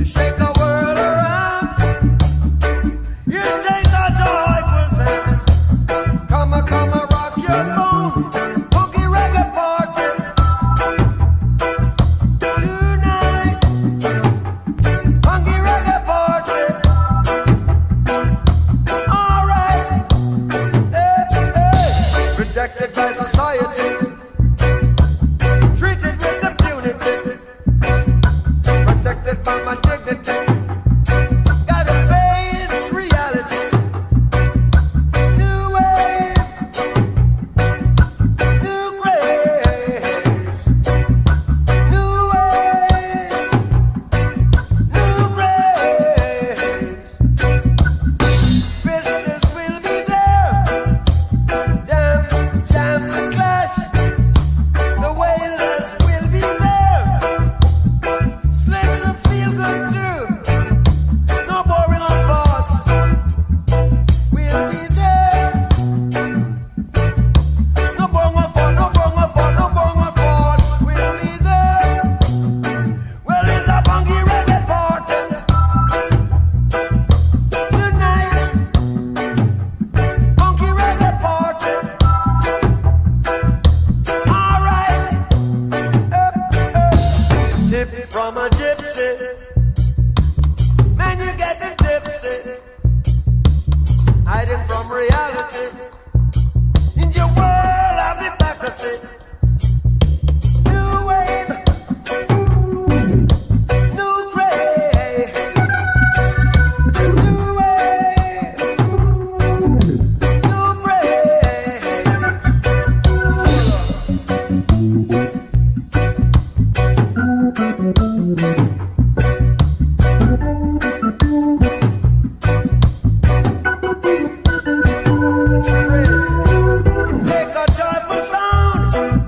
shake a world around. You take a joyful sound. Come a rock your boat. Boogie reggae party tonight. Boogie reggae party. All right. Rejected by society, treated with impunity, protected by my dignity. Gotta face reality. New wave, new grace. New wave, new grace. Visitors will be there. Damn, jam the clash. The wailers will be there. Slips will feel good too. No boring on thoughts. We'll be there. No boring on thought, no boring on thought, no boring on thoughts. We'll be there. Well, it's a funky reggae party tonight. Funky reggae party. All right. Tip from a gypsy. Man, you're getting tipsy. Hiding from reality. In your world of hypocrisy. New wave. New grave. New wave. New grave. Take a joyful sound.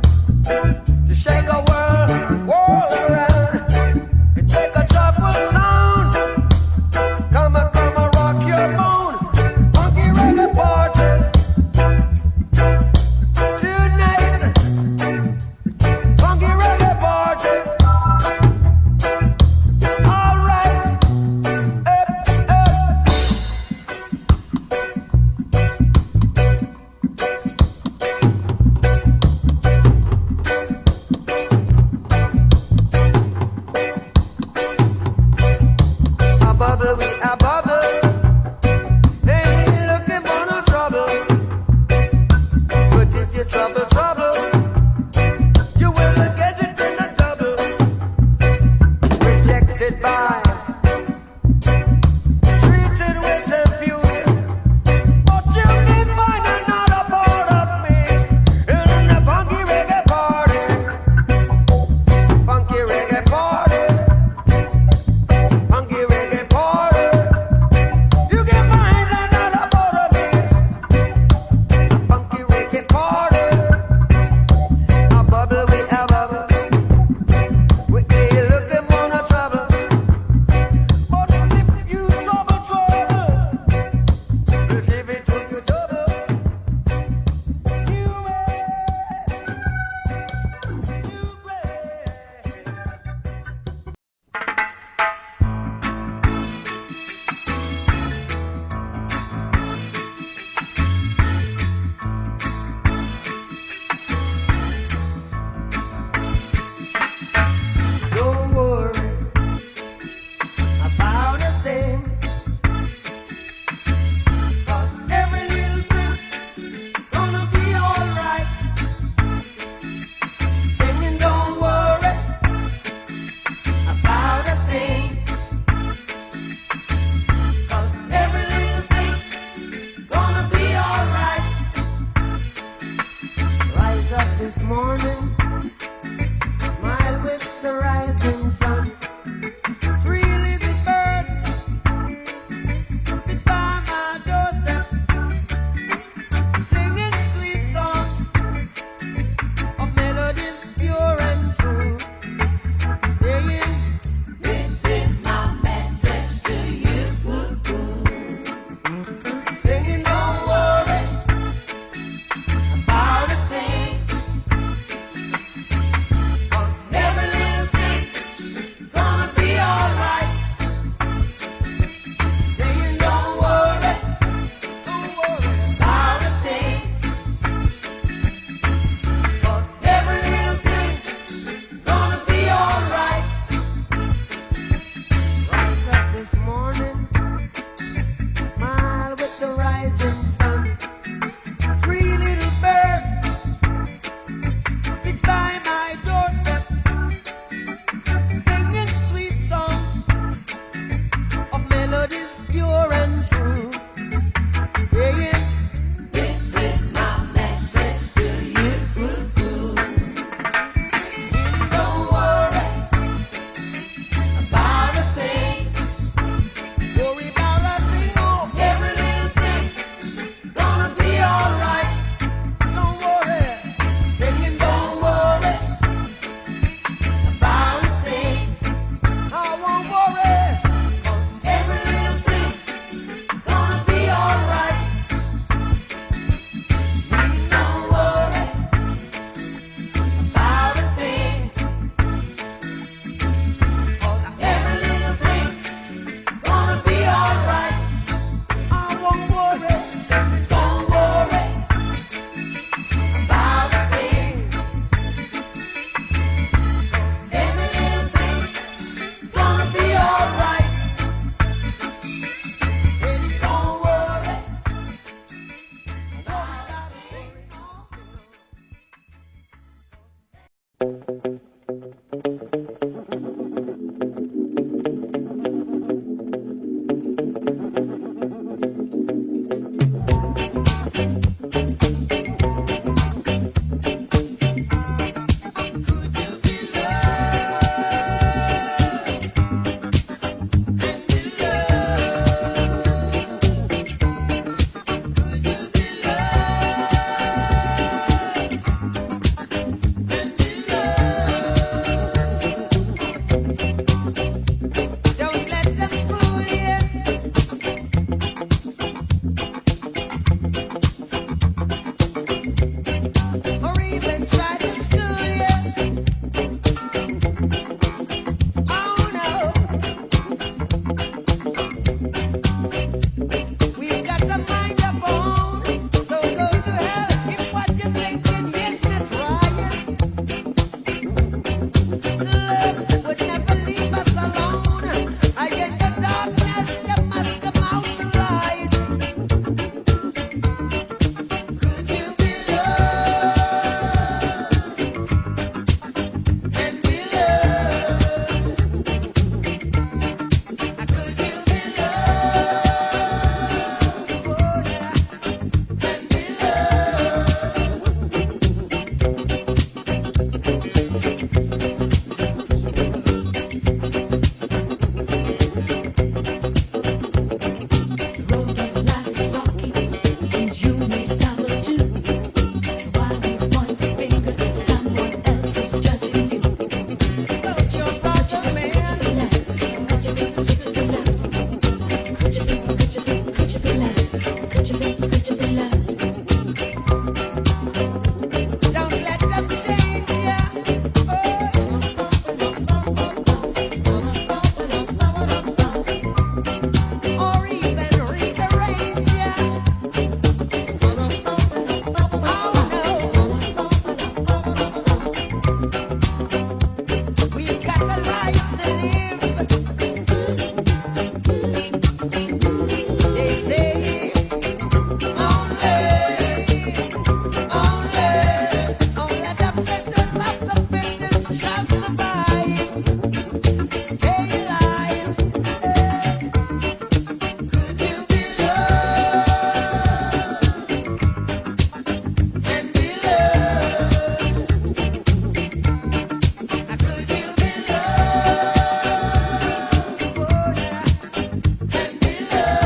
Don't let them change ya. Or even rearrange ya. We've got a life to live. They say only the fittest of the fittest shall survive. Stay alive. Could you be loved and be loved? Could you be loved, oh yeah, and be loved?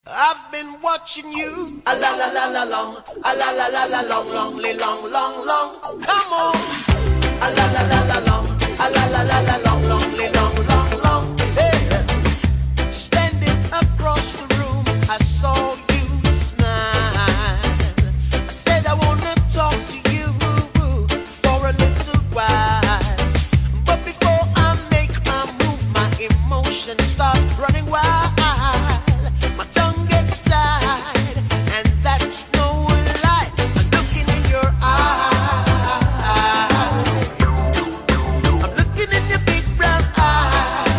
I've been watching you, a la la la la long, a la la la la long, long, long, long, long. Come on, a la la la la long, a la la la la long, long, long, long, long. Hey, standing across the room, I saw you smile. I said I wanna talk to you for a little while, but before I make my move, my emotions start running wild. My tongue gets tied, and that's no lie. I'm looking in your eyes. I'm looking in your big brown eyes.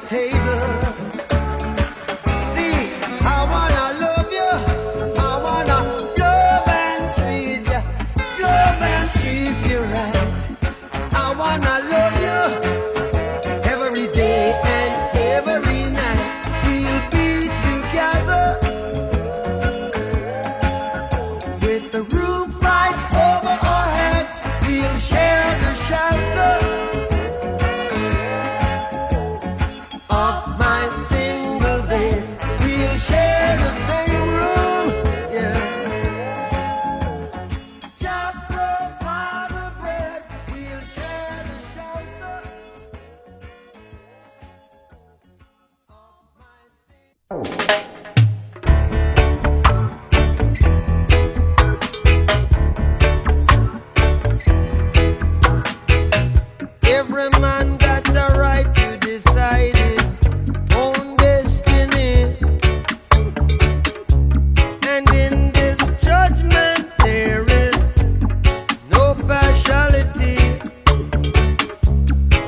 table. See, I wanna love you. I wanna love and treat you. Love and treat you right. I wanna love you every day and every night. We'll be together with the roof right over our heads. We'll share the shelter of my single bed. We'll share the same room, yeah. Jah provide the bread. We'll share the shelter of my Every man got the right to decide his own destiny. And in this judgment there is no partiality.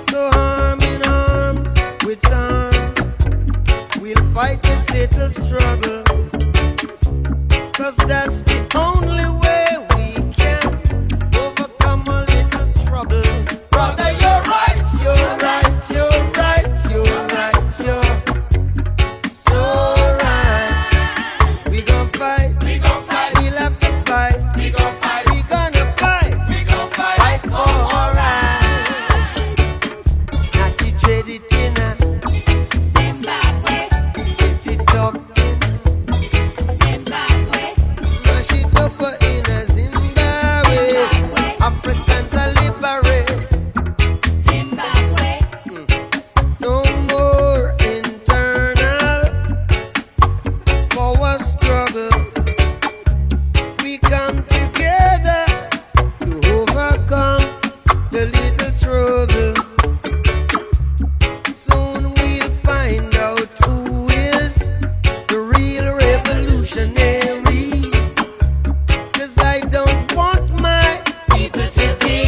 So arm in arms with arms, we'll fight this little struggle. 'Cause that's the only way we can overcome a little trouble. Brother, you're right, you're right, you're right, you're right, you're so right. We gon' fight, we'll have to fight, we gonna fight, fight for our rights. Not to trade it in a Zimbabwe, set it up in Zimbabwe, mash it up in a Zimbabwe. Africans are liberate. Zimbabwe, No more internal power struggle. We come together to overcome the little trouble. Soon we'll find out who is the real revolutionary. 'Cause I don't want my people to be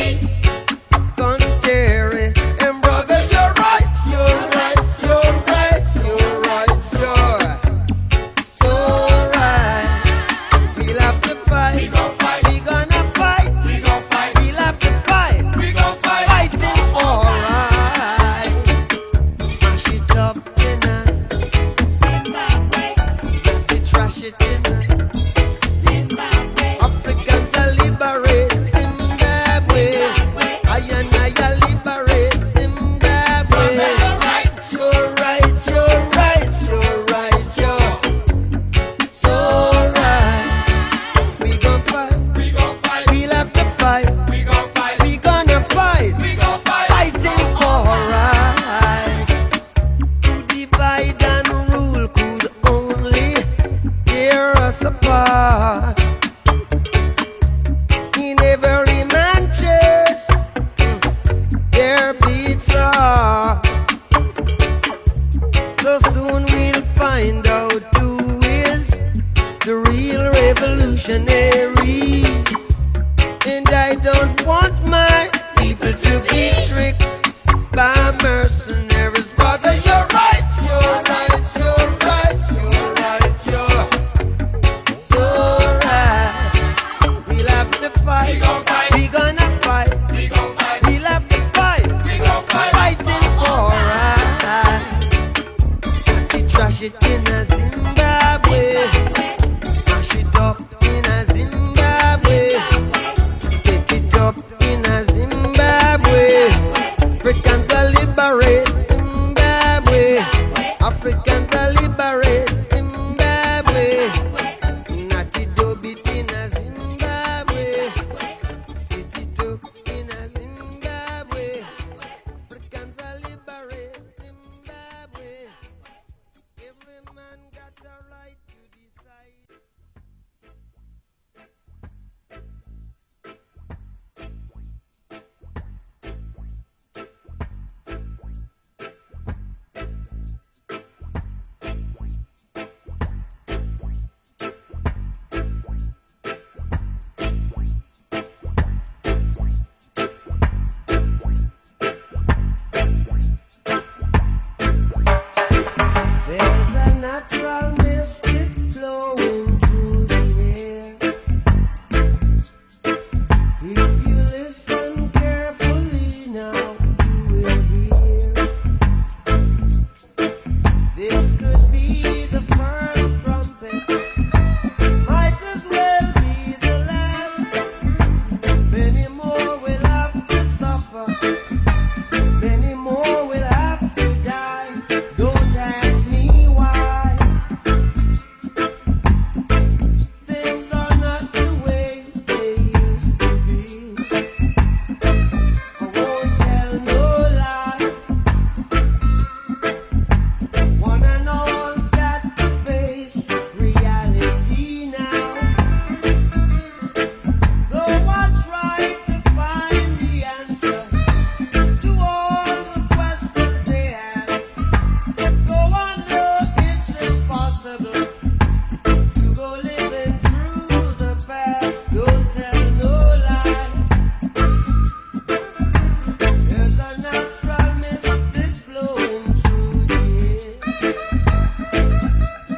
contrary. And brother, you're right, you're right, you're right, you're right, you're so right. We'll have to fight, we gonna fight, we'll have to fight, fighting for rights. Mash it up in a, Zimbabwe, they trash it in a. Zimbabwe, Africans are liberate Zimbabwe. I and I are liberate Zimbabwe. You're right, you're right, you're right, you're so right. We gon' fight, we'll have to fight, we gonna fight, fighting for rights. To divide and rule could only tear us apart. In every man chest, their beats are. So soon we'll find out who is the real revolutionary. And I don't want my people to be tricked by mercenaries. Brother, you're right, you're right, you're right, you're right, you're so right. We'll have to fight, we gonna fight, we'll have to fight, fighting for rights. Not to trash it in a Zimbabwe, mash it up in a Zimbabwe. tell no lie. One and all got to face reality now. Though I try to find the answer to all the questions they ask, though I know it's impossible to go living through the past. Don't tell no lie. There's a natural mystic blowing through the air.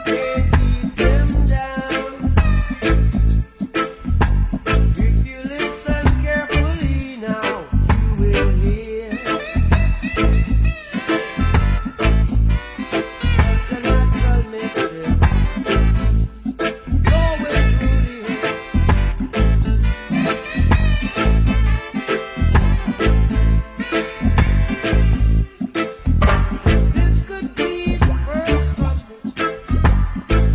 They keep them down. If you listen carefully now, you will hear such a natural mystic blowing through the air. This could be the first trumpet,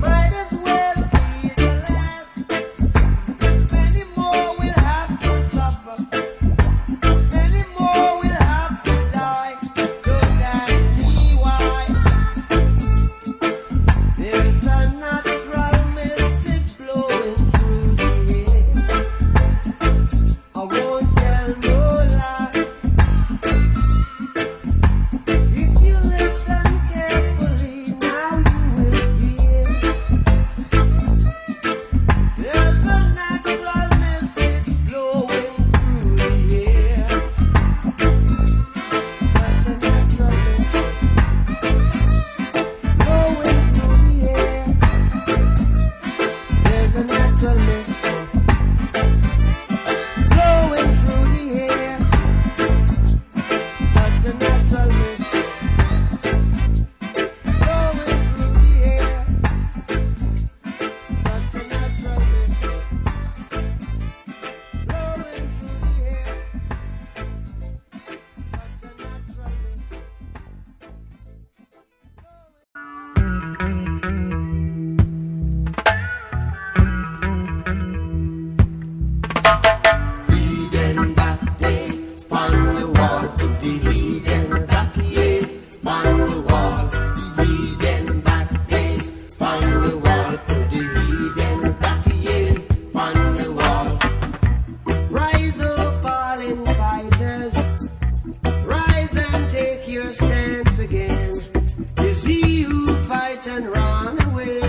might as well be the last. Many more will have to suffer, many more will have to die. Don't ask me why. There's a natural mystic blowing through the air. I won't tell no lie. If you listen carefully, now you will hear. There's a natural mystic blowing through the air. Such a natural mystic blowing through the air. There's a natural mystic blowing through the air. Such a natural mystic blowing through the air. Such a natural mystic blowing through the air. Such a natural mystic. Reading back day on the wall, put the reading back here on the wall. Reading back day on the wall, put the reading back here on the wall. Rise, oh fallen fighters, rise and take your stance again. Is he who fight and run away?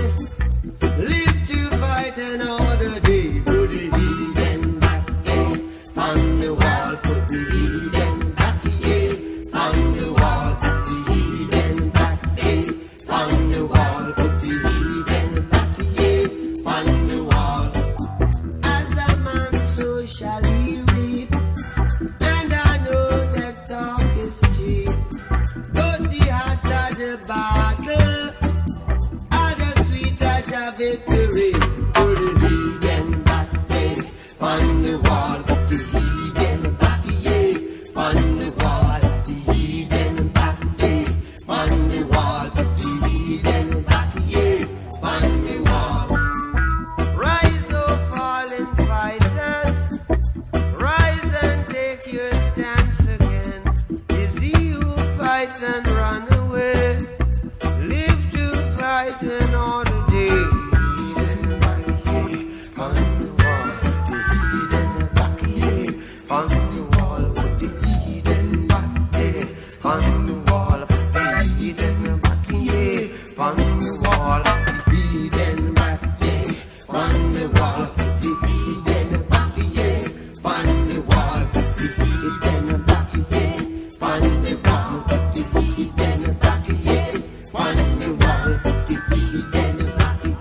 Live to fight another day. Put the hidden back there on the wall. Put the hidden back here on the wall. Put the hidden back there on the wall. Put the hidden back here on the wall. As a man, so shall he reap. And I know that talk is cheap. But the hotter the battle, the sweeter the victory. Put the hidden back there on the wall. Put the hidden back here on the wall. The hidden back there on the wall. Put the hidden back here on the wall. Rise, oh fallen fighters, rise and take your stance again. Is he who fights and run away? Live to fight another day. Hidden back here on the wall. The hidden back here on the wall. Put the hidden back there on the wall. Put the hidden back here on the wall. The hidden back there on the wall. Put the hidden back here on the wall. Put the hidden back here on the wall. Put the hidden back here on the wall. Put the hidden back here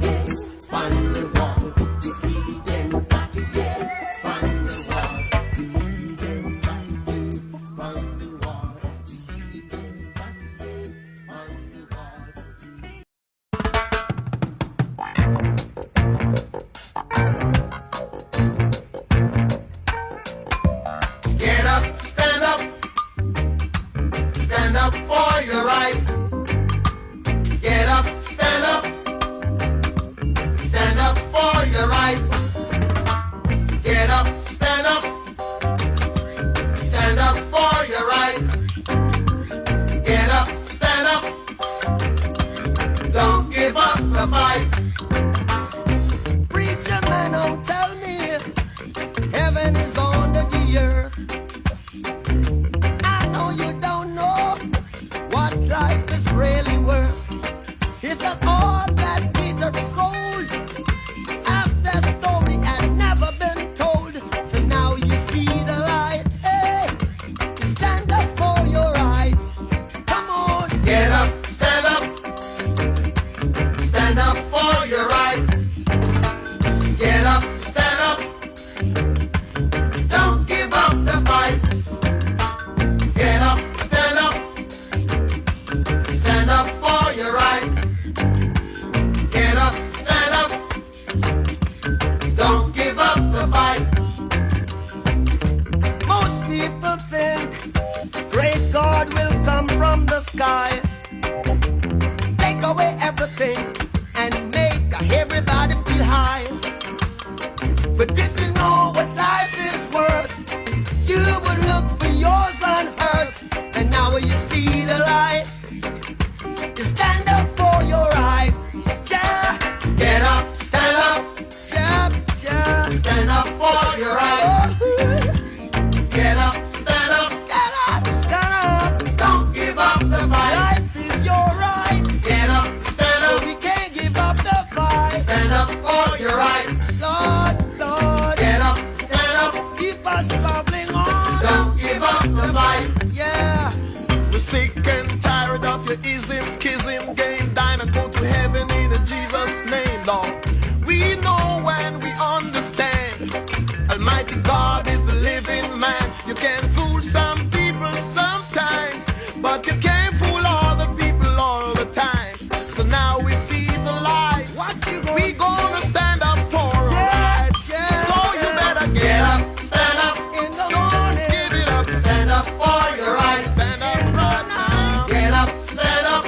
on the wall. Put the hidden back here on the wall. The hidden back here on the wall. The hidden back here on the wall. Get up, stand up. Stand up for your right. Get up, stand up. Stand up for your right. Get up, stand up. Stand up for your right. the fight. Preacher man, don't tell me heaven is under the earth. I know you don't know what life is really worth. It's not all that glitter is gold. Half the story had never been told. So now you see the light. Hey, stand up for your right. Come on, get up, stand up. Stand up for your right. Get up, stand up. Don't give up the fight. Get up, stand up. Stand up for your right. Get up, stand up. Don't give up the fight. Most people think great God will come from the sky, take away everything and make everybody feel high. But if you know what life is worth, you would look for yours on earth. And now you see the light. You stand up for your rights. Ja, get up, stand up. Ja, ja, stand up for your rights. Get up, stand up. Get up, stand up. Don't give up the fight. Life is your right. Get up, stand up. We can't give up the fight. Stand up for your right. Lord, Lord. Get up, stand up. Keep us traveling on. Don't give up the fight. Yeah. We're sick and tired of your ism, schism, game, dine and go to heaven in Jesus' name, Lord. We know and we understand. Almighty God is a living man. You can fool some people sometimes, but you can't fool all the people all the time. So now we see the light. What you We gonna stand up for our rights. yeah, So you better get up, stand up. in the Don't morning. give it up. Stand up for your right. Stand up right now. Get up, stand up.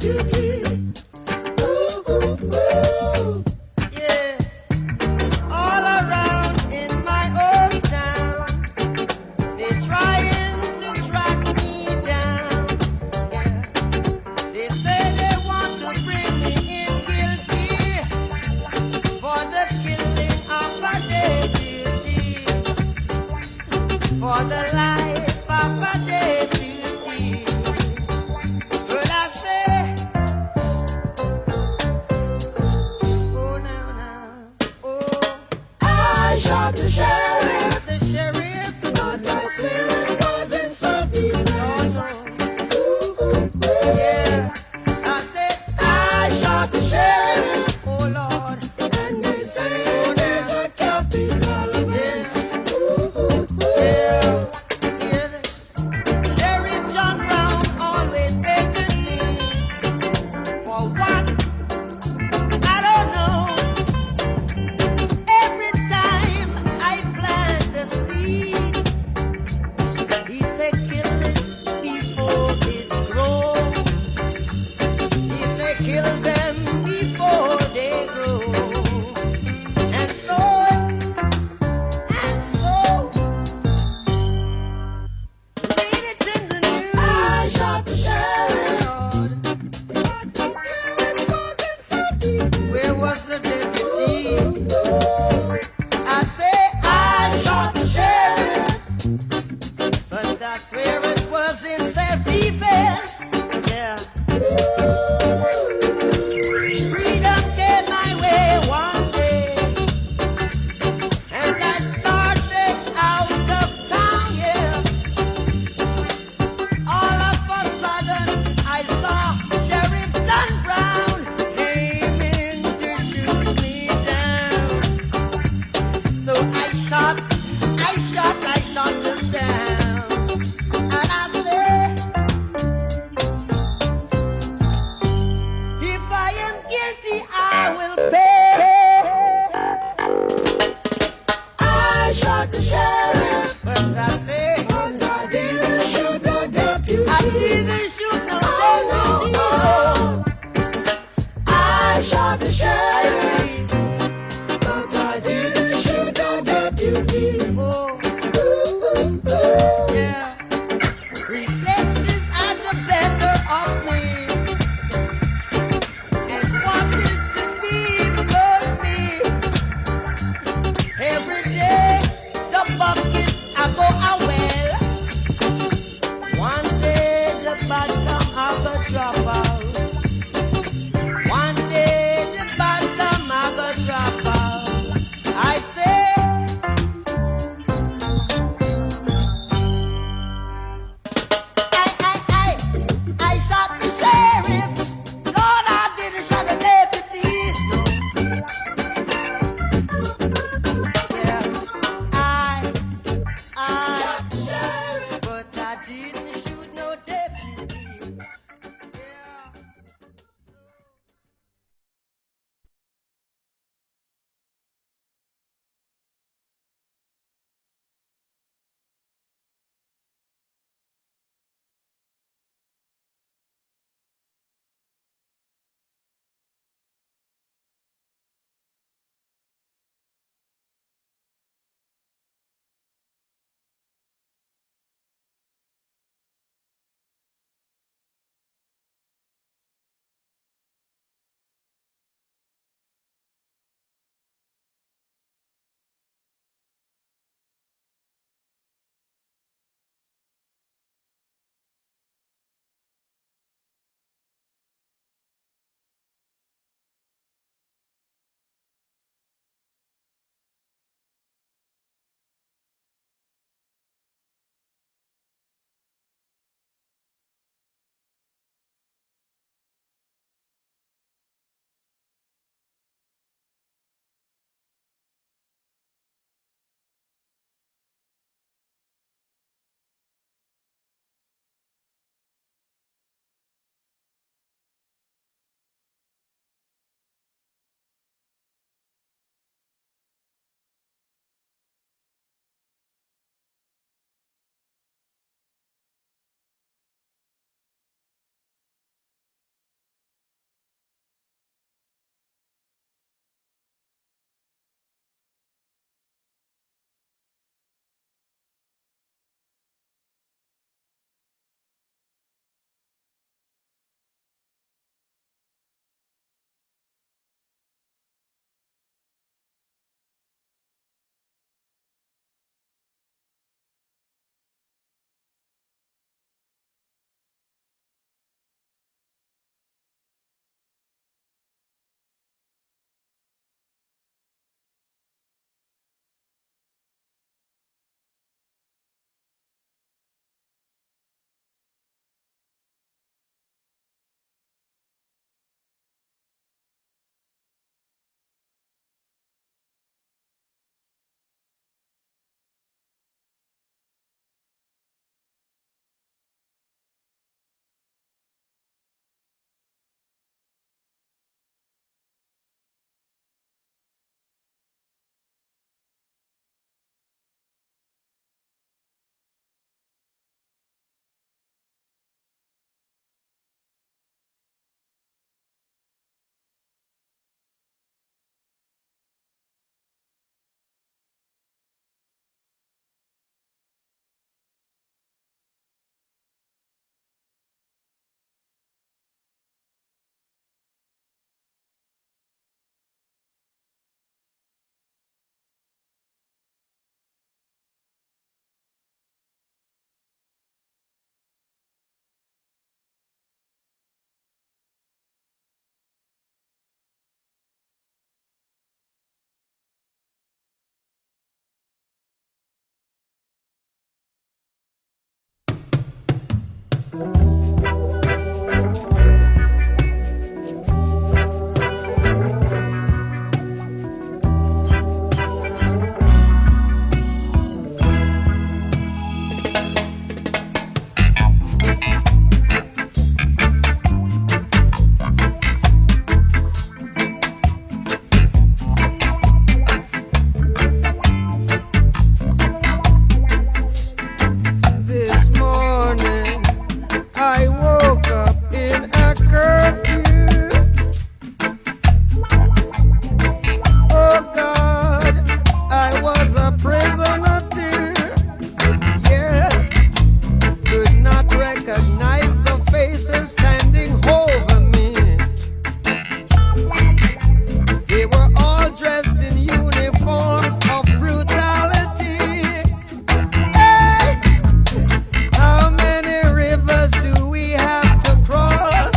Beauty. Ooh, ooh, ooh. Yeah. All around in my hometown, they're trying to track me down. Yeah. They say they want to bring me in guilty for the killing of a deputy, for the life of a deputy. Well, I say This morning I woke up in a curfew. Oh God, I was a prisoner too. Yeah, could not recognize the faces standing over me. They were all dressed in uniforms of brutality. Hey! How many rivers do we have to cross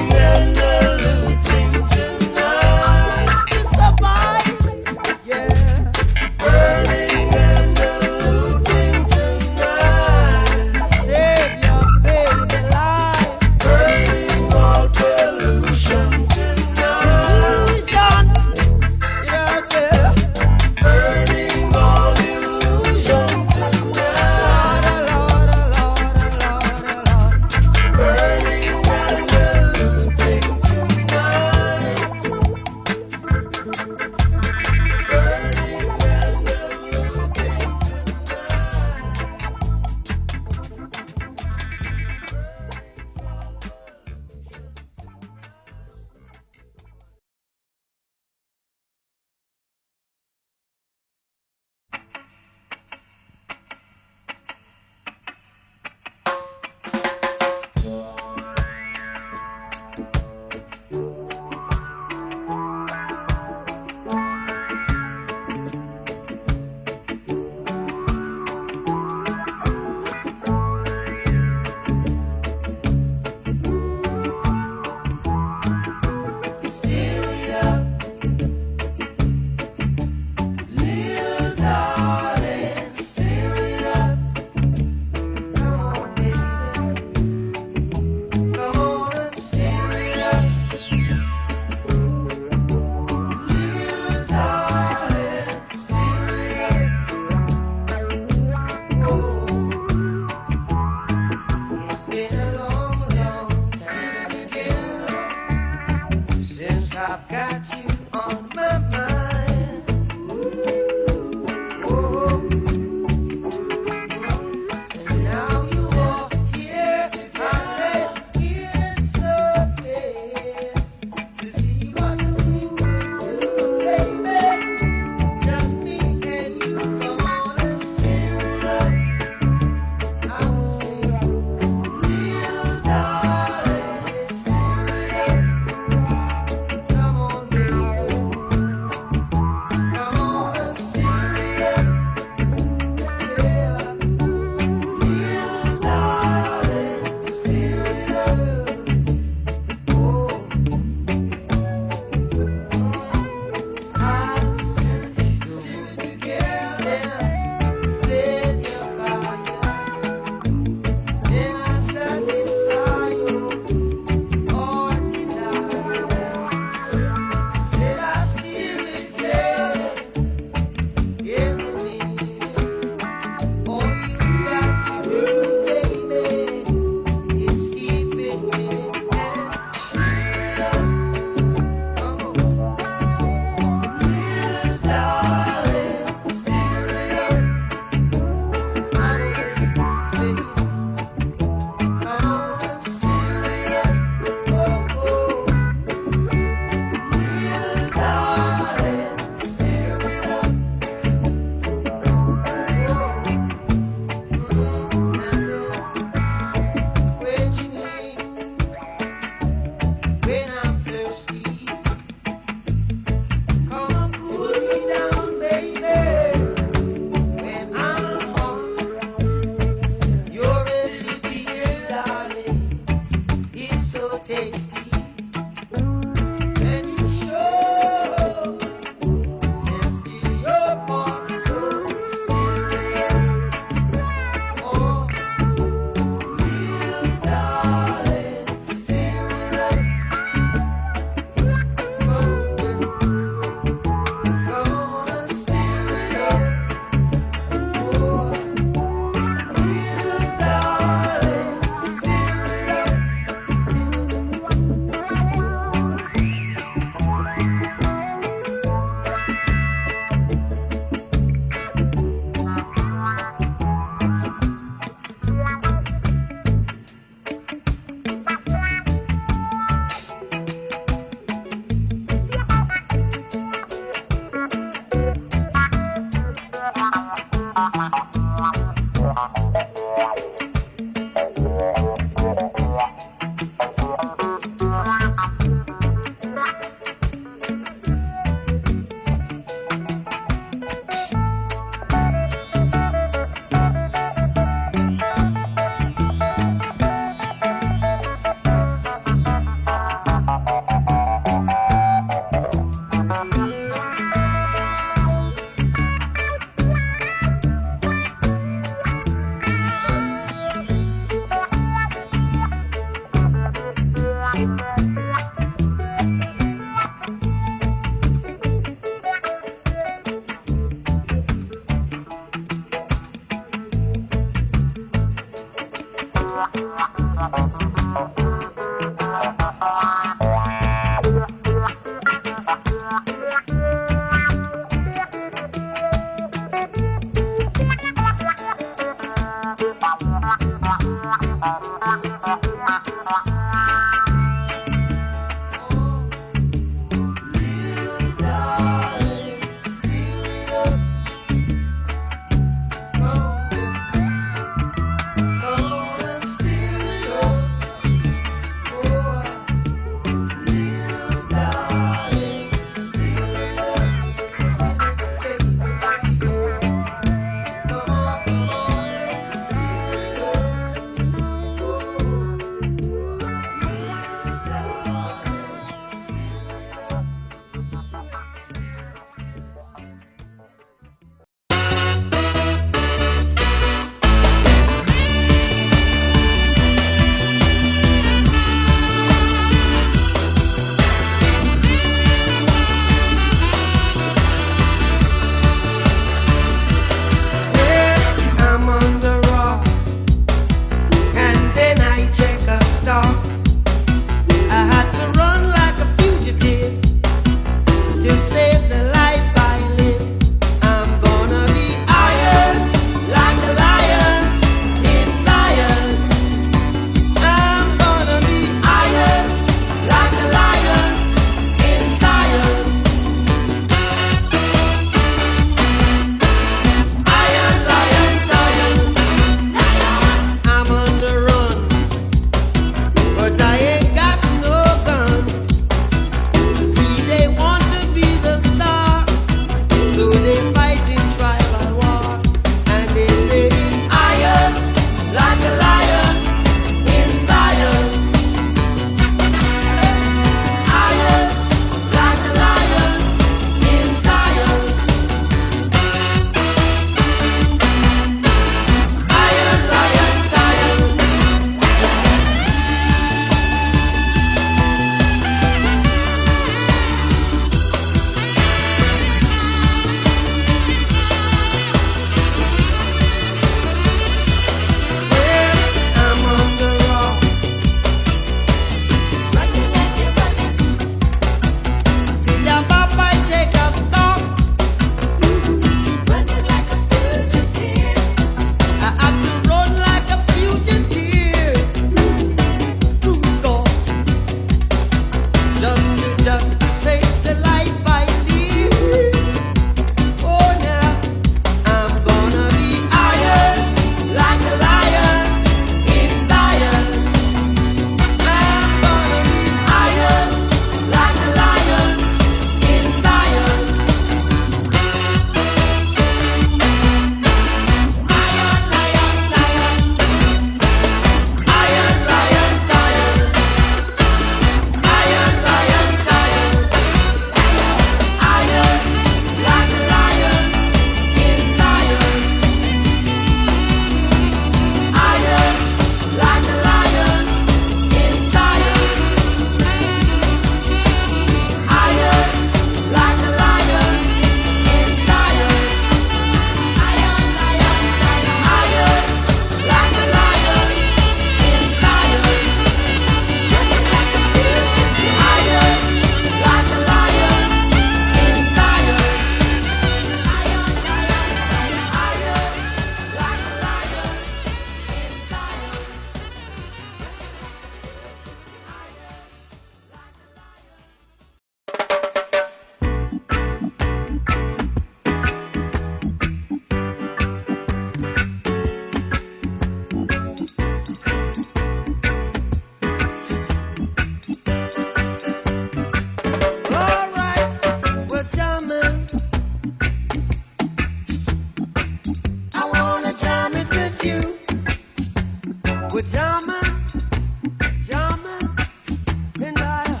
Jamming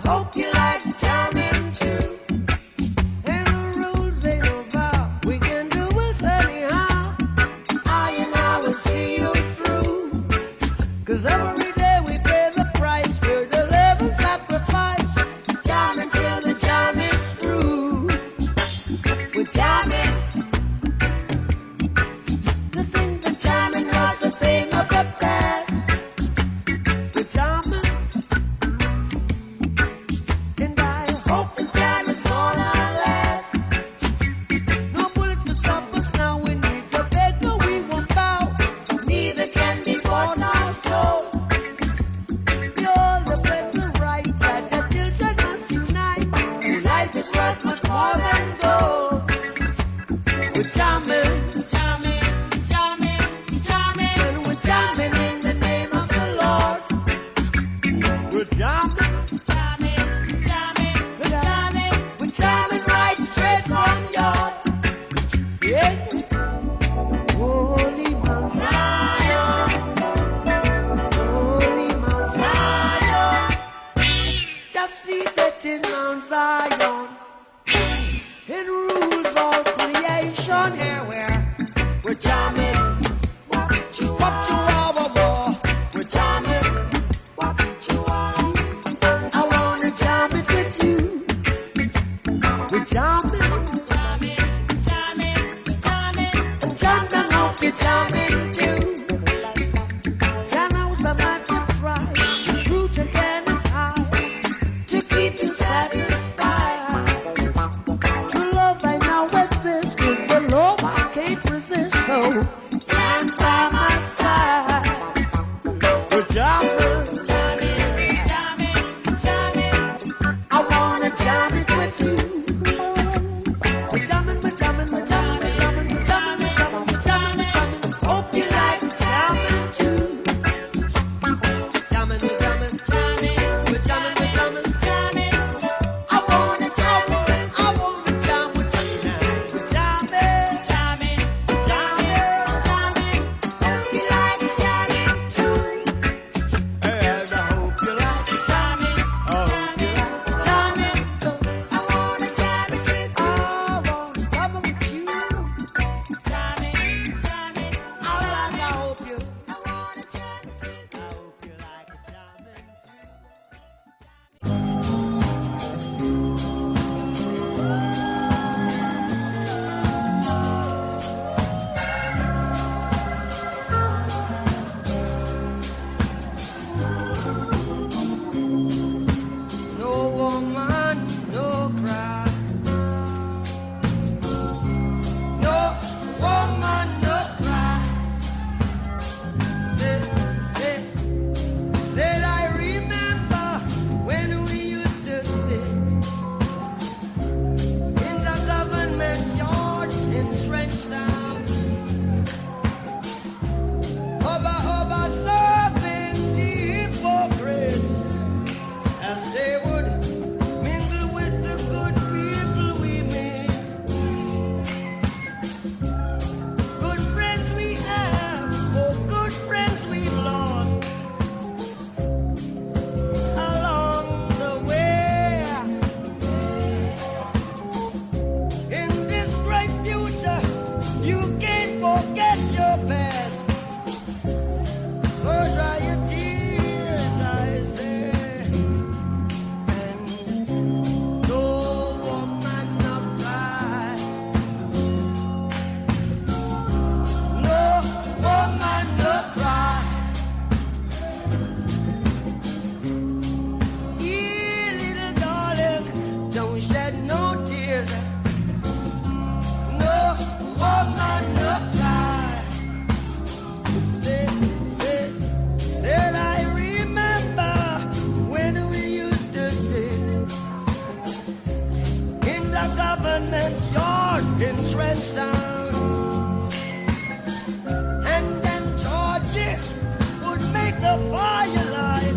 the firelight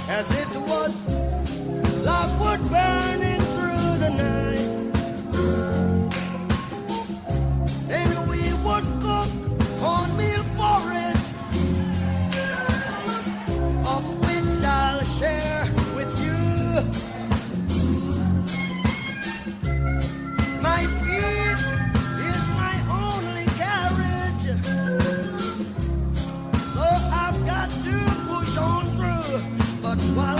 as it was logwood burning through the night. Then we would cook cornmeal porridge, of which I'll share with you. My feet is my only carriage, so I've got to push on through. But while